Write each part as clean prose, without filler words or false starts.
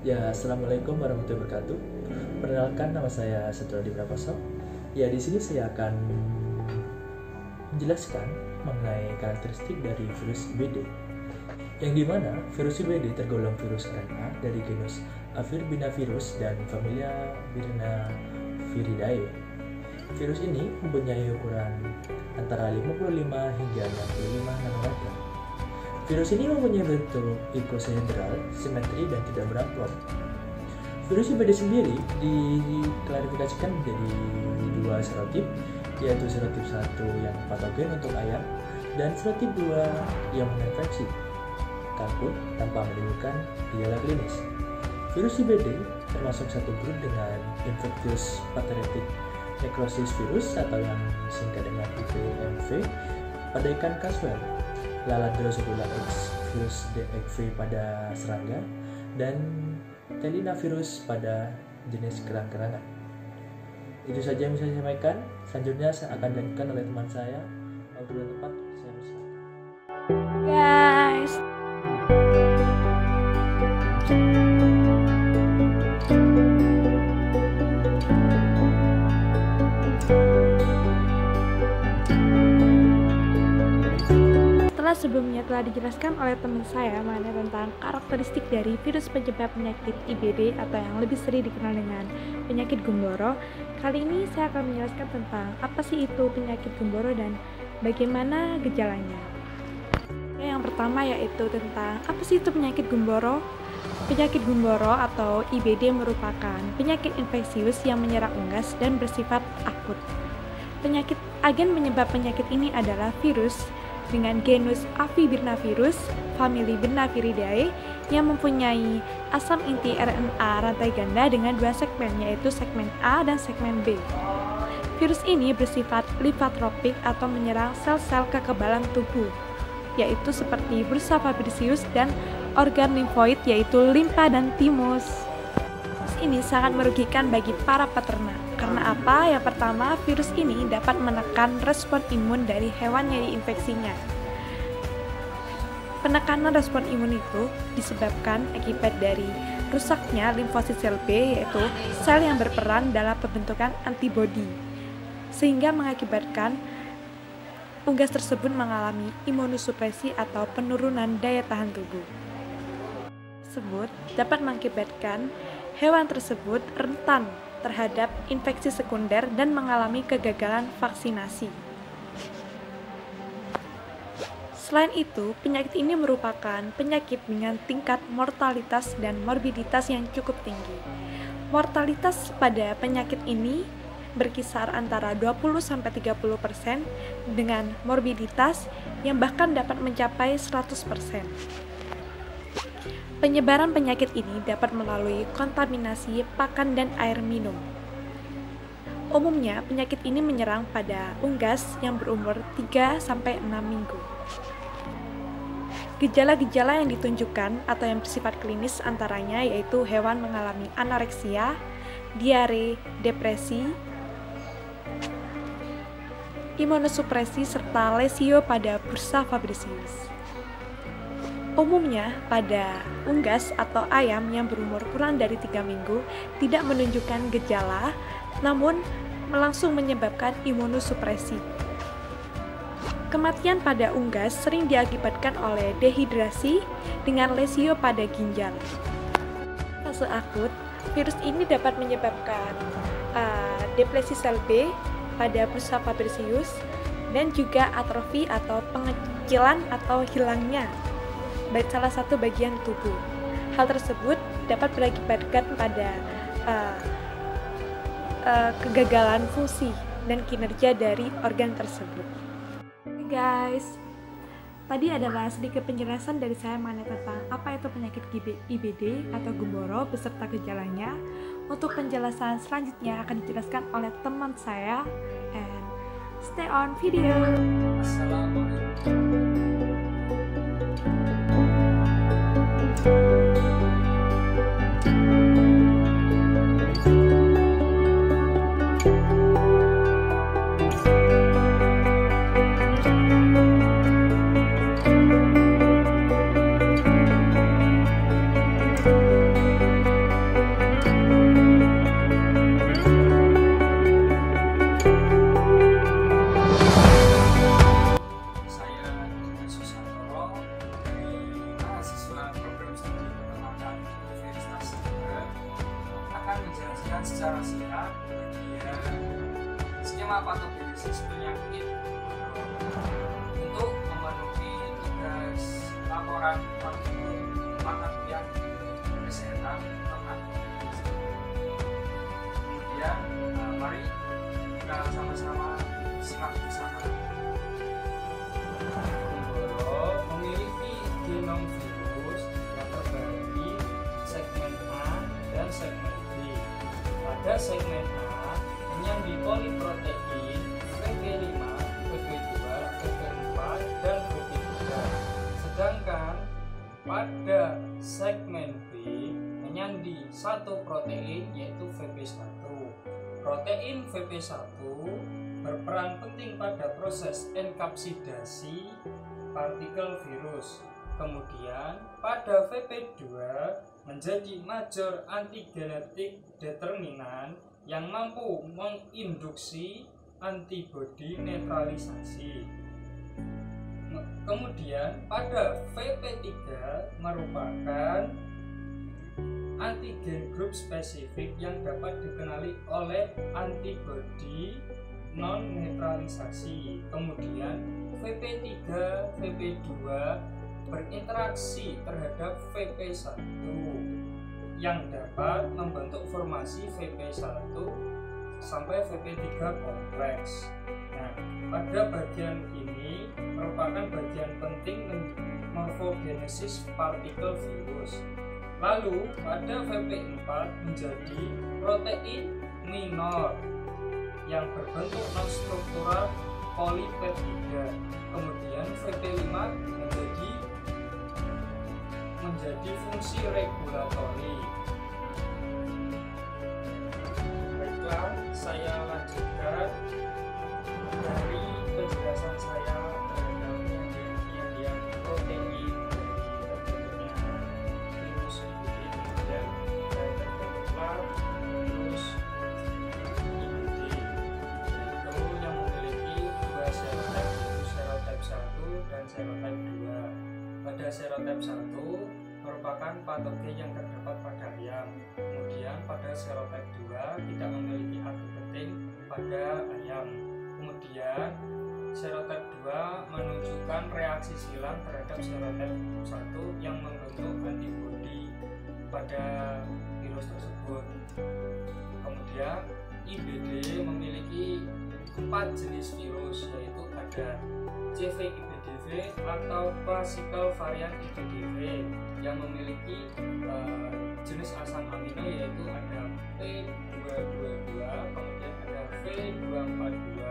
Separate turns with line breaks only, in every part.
Ya, assalamualaikum warahmatullahi wabarakatuh. Perkenalkan, nama saya Satradi Prakoso. Ya, di sini saya akan menjelaskan mengenai karakteristik dari virus IBD. Yang dimana virus IBD tergolong virus RNA dari genus Avirbinavirus dan familia Virinaviridae. Virus ini mempunyai ukuran antara 55 hingga 65 nanometer. Virus ini mempunyai bentuk ikohedral, simetri, dan tidak beramplop. Virus IBD sendiri diklarifikasikan menjadi dua serotip, yaitu serotip 1 yang patogen untuk ayam dan serotip 2 yang menginfeksi kalkun tanpa menimbulkan gejala klinis. Virus IBD termasuk satu grup dengan infectious pathogenic necrosis virus atau yang disingkat dengan IPNV pada ikan Caswell, lalat Drosophila X virus DXV pada serangga, dan Telinavirus pada jenis kerang-kerangan. Itu saja yang bisa saya sampaikan. Selanjutnya saya akan dilanjutkan oleh teman saya. Waktu dan tempat saya persilakan.
Guys, sebelumnya telah dijelaskan oleh teman saya mengenai tentang karakteristik dari virus penyebab penyakit IBD atau yang lebih sering dikenal dengan penyakit Gumboro. Kali ini saya akan menjelaskan tentang apa sih itu penyakit Gumboro dan bagaimana gejalanya. Yang pertama yaitu tentang apa sih itu penyakit Gumboro. Penyakit Gumboro atau IBD merupakan penyakit infeksius yang menyerang unggas dan bersifat akut. Agen penyebab penyakit ini adalah virus dengan genus Avirbinavirus, famili Binaviridae, yang mempunyai asam inti RNA rantai ganda dengan dua segmen, yaitu segmen A dan segmen B. Virus ini bersifat limfatropik atau menyerang sel-sel kekebalan tubuh, yaitu seperti bursa fabricius dan organ limfoid, yaitu limpa dan timus. Virus ini sangat merugikan bagi para peternak. Karena apa? Yang pertama, virus ini dapat menekan respon imun dari hewan yang diinfeksinya. Penekanan respon imun itu disebabkan akibat dari rusaknya limfosit sel B, yaitu sel yang berperan dalam pembentukan antibodi, sehingga mengakibatkan unggas tersebut mengalami imunosupresi atau penurunan daya tahan tubuh. Tersebut dapat mengakibatkan hewan tersebut rentan terhadap infeksi sekunder dan mengalami kegagalan vaksinasi. Selain itu, penyakit ini merupakan penyakit dengan tingkat mortalitas dan morbiditas yang cukup tinggi. Mortalitas pada penyakit ini berkisar antara 20-30% dengan morbiditas yang bahkan dapat mencapai 100%. Penyebaran penyakit ini dapat melalui kontaminasi pakan dan air minum. Umumnya, penyakit ini menyerang pada unggas yang berumur 3-6 minggu. Gejala-gejala yang ditunjukkan atau yang bersifat klinis antaranya yaitu hewan mengalami anoreksia, diare, depresi, imunosupresi, serta lesio pada bursa fabricius. Umumnya, pada unggas atau ayam yang berumur kurang dari 3 minggu tidak menunjukkan gejala, namun langsung menyebabkan imunosupresi. Kematian pada unggas sering diakibatkan oleh dehidrasi dengan lesio pada ginjal. Fase akut, virus ini dapat menyebabkan depresi sel B pada bursa fabricius dan juga atrofi atau pengecilan atau hilangnya salah satu bagian tubuh. Hal tersebut dapat berakibatkan pada kegagalan fungsi dan kinerja dari organ tersebut. Oke guys, tadi adalah sedikit penjelasan dari saya mengenai tentang apa itu penyakit IBD atau Gumboro beserta gejalanya. Untuk penjelasan selanjutnya akan dijelaskan oleh teman saya, and stay on video.
Assalamualaikum.
akan menjelaskan secara singkat bagian skema patogenesis penyakit untuk memenuhi tugas laporan praktikum mata kuliah kesehatan ternak. Kemudian mari kita sama-sama simak bersama. Gumboro memiliki genom virus yang terbagi segmen A dan segmen B. Pada segmen A menyandi poliprotein VP5, VP2, VP4, dan VP3. Sedangkan pada segmen B menyandi satu protein yaitu VP1. Protein VP1 berperan penting pada proses enkapsidasi partikel virus. Kemudian pada VP2 menjadi major antigenetik determinan yang mampu menginduksi antibodi netralisasi. Kemudian pada VP3 merupakan antigen grup spesifik yang dapat dikenali oleh antibodi non-netralisasi. Kemudian VP3, VP2 berinteraksi terhadap VP1 yang dapat membentuk formasi VP1 sampai VP3 kompleks. Nah, pada bagian ini merupakan bagian penting morfogenesis partikel virus. Lalu pada VP4 menjadi protein minor yang berbentuk non-struktural polipeptida. Kemudian VP5 menjadi fungsi regulatori. Baiklah, saya lanjutkan dari penjelasan saya terhadap yang protein virus IBD. Kemudian terbentuklah virus IBD, yaitu yang memiliki dua serotype, yaitu serotype 1 dan serotype 2. Pada serotype 1 merupakan patogen yang terdapat pada ayam. Kemudian pada serotype 2 tidak memiliki arti penting pada ayam. Kemudian serotype 2 menunjukkan reaksi silang terhadap serotype 1 yang membentuk antibodi pada virus tersebut. Kemudian IBD memiliki 4 jenis virus, yaitu ada CV-IBDV atau classical variant IBDV yang memiliki jenis asam amino yaitu ada P222, kemudian ada V242,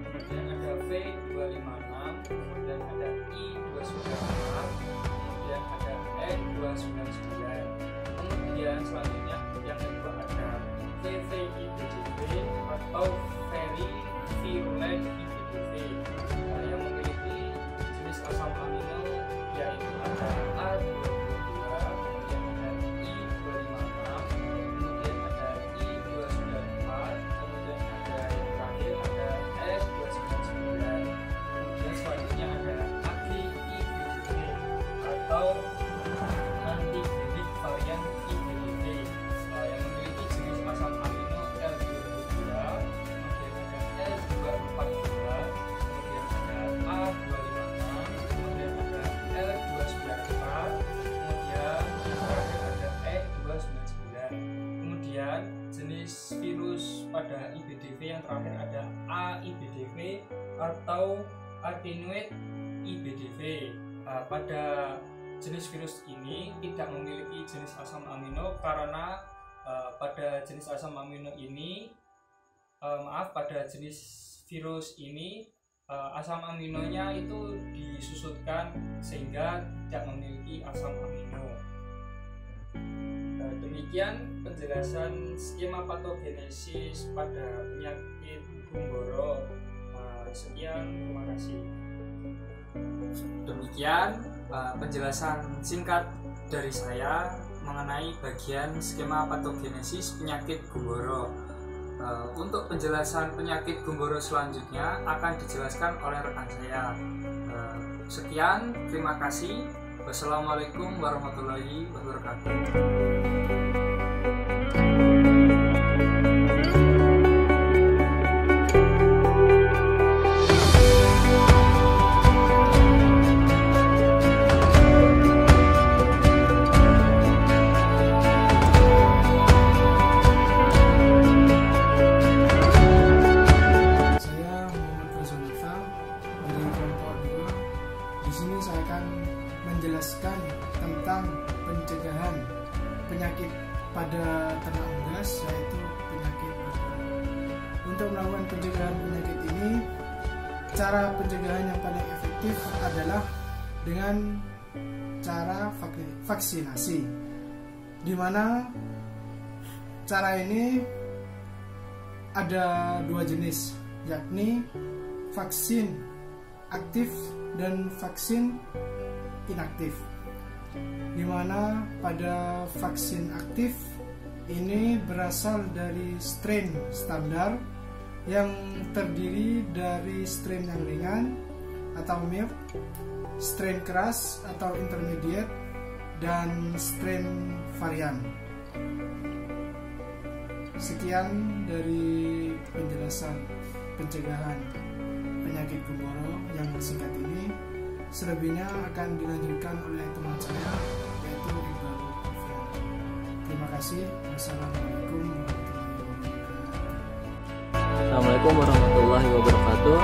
kemudian ada V256, kemudian ada I294, kemudian ada N299. Kemudian selanjutnya yang kedua ada VV-IBDV atau Very Virulent IBDV yang memiliki jenis asam amino yaitu ada A222, kemudian ada I256, kemudian ada I294, kemudian ada yang terakhir ada S299. Kemudian selanjutnya ada AG-IBDV atau antigenik varian IBDV yang memiliki jenis asam amino L22, kemudian ada L242, kemudian ada A256, kemudian ada L294, kemudian yang terakhir ada E299. Kemudian jenis virus pada IBDV yang terakhir ada AIBDV atau Attenuate IBDV. Pada jenis virus ini tidak memiliki jenis asam amino karena pada jenis asam amino ini pada jenis virus ini asam aminonya itu disusutkan sehingga tidak memiliki asam amino. Demikian penjelasan skema patogenesis pada penyakit Gumboro. Sekian, terima kasih. Demikian penjelasan singkat dari saya mengenai bagian skema patogenesis penyakit Gumboro. Untuk penjelasan penyakit Gumboro selanjutnya akan dijelaskan oleh rekan saya. Sekian, terima kasih. Wassalamualaikum warahmatullahi wabarakatuh.
pada ternak unggas, yaitu penyakit gumboro. Untuk melakukan pencegahan penyakit ini, cara pencegahan yang paling efektif adalah dengan cara vaksinasi, di mana cara ini ada dua jenis, yakni vaksin aktif dan vaksin inaktif. Di mana pada vaksin aktif ini berasal dari strain standar yang terdiri dari strain yang ringan atau mild, strain keras atau intermediate, dan strain varian. Sekian dari penjelasan pencegahan penyakit gumboro yang singkat ini. Selebihnya akan dilanjutkan oleh teman saya, yaitu Iqbal Alfian. Terima kasih. Wassalamualaikum warahmatullahi wabarakatuh.
Assalamualaikum warahmatullahi wabarakatuh.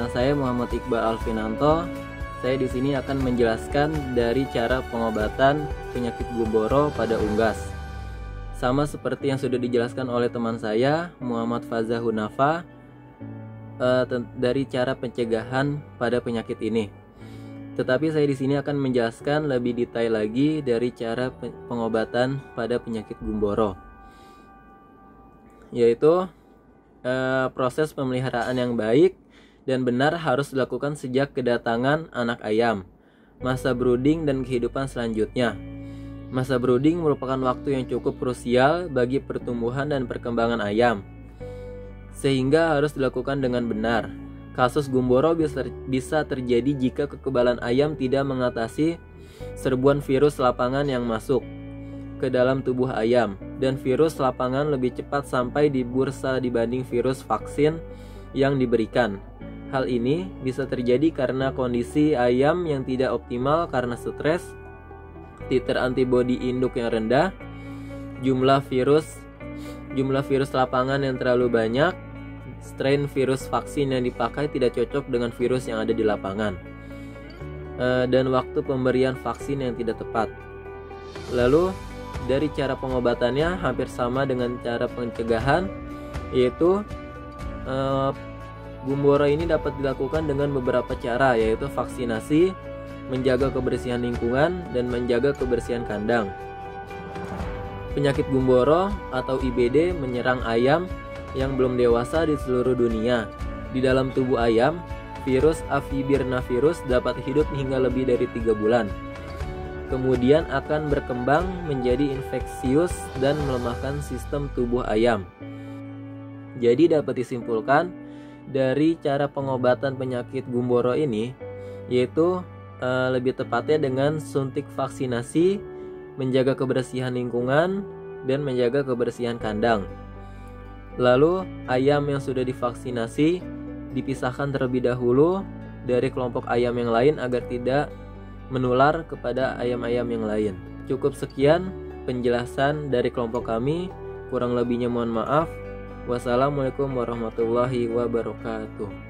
Saya Muhammad Iqbal Alfinanto. Saya di sini akan menjelaskan dari cara pengobatan penyakit gumboro pada unggas. Sama seperti yang sudah dijelaskan oleh teman saya, Muhammad Fazah Hunafa, dari cara pencegahan pada penyakit ini. Tetapi saya di sini akan menjelaskan lebih detail lagi dari cara pengobatan pada penyakit gumboro, yaitu proses pemeliharaan yang baik dan benar harus dilakukan sejak kedatangan anak ayam, masa brooding dan kehidupan selanjutnya. Masa brooding merupakan waktu yang cukup krusial bagi pertumbuhan dan perkembangan ayam, sehingga harus dilakukan dengan benar. Kasus gumboro bisa terjadi jika kekebalan ayam tidak mengatasi serbuan virus lapangan yang masuk ke dalam tubuh ayam, dan virus lapangan lebih cepat sampai di bursa dibanding virus vaksin yang diberikan. Hal ini bisa terjadi karena kondisi ayam yang tidak optimal karena stres, titer antibodi induk yang rendah, jumlah virus lapangan yang terlalu banyak, strain virus vaksin yang dipakai tidak cocok dengan virus yang ada di lapangan, dan waktu pemberian vaksin yang tidak tepat. Lalu dari cara pengobatannya hampir sama dengan cara pencegahan, yaitu gumboro ini dapat dilakukan dengan beberapa cara, yaitu vaksinasi, menjaga kebersihan lingkungan, dan menjaga kebersihan kandang. Penyakit gumboro atau IBD menyerang ayam yang belum dewasa di seluruh dunia. Di dalam tubuh ayam, virus Avivirnavirus dapat hidup hingga lebih dari 3 bulan. Kemudian akan berkembang menjadi infeksius dan melemahkan sistem tubuh ayam. Jadi dapat disimpulkan dari cara pengobatan penyakit gumboro ini, yaitu lebih tepatnya dengan suntik vaksinasi, menjaga kebersihan lingkungan, dan menjaga kebersihan kandang. Lalu ayam yang sudah divaksinasi dipisahkan terlebih dahulu dari kelompok ayam yang lain agar tidak menular kepada ayam-ayam yang lain. Cukup sekian penjelasan dari kelompok kami, kurang lebihnya mohon maaf. Wassalamualaikum warahmatullahi wabarakatuh.